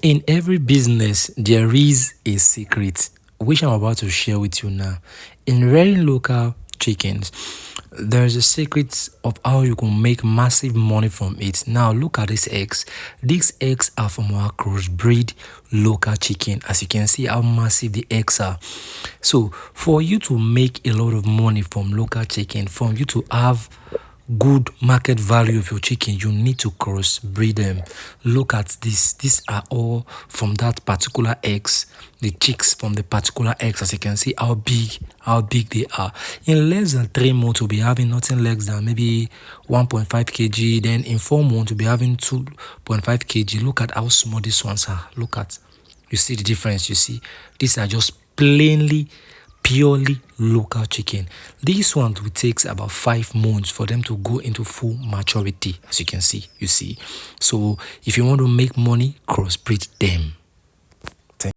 In every business, there is a secret, which I'm about to share with you now. In rearing local chickens, there's a secret of how you can make massive money from it. Now, look at these eggs. These eggs are from our crossbreed local chicken. As you can see, how massive the eggs are. So, for you to make a lot of money from local chicken, from you to have good market value of your chicken, you need to crossbreed them. Look at this. These are all from that particular eggs, the chicks from the particular eggs. As you can see how big they are. In less than 3 months we'll be having nothing less than maybe 1.5 kg. Then in 4 months we'll be having 2.5 kg. Look at how small these ones are. Look at, you see the difference. You see, these are just plainly purely local chicken. This one will take about 5 months for them to go into full maturity. As you can see, you see. So if you want to make money, crossbreed them.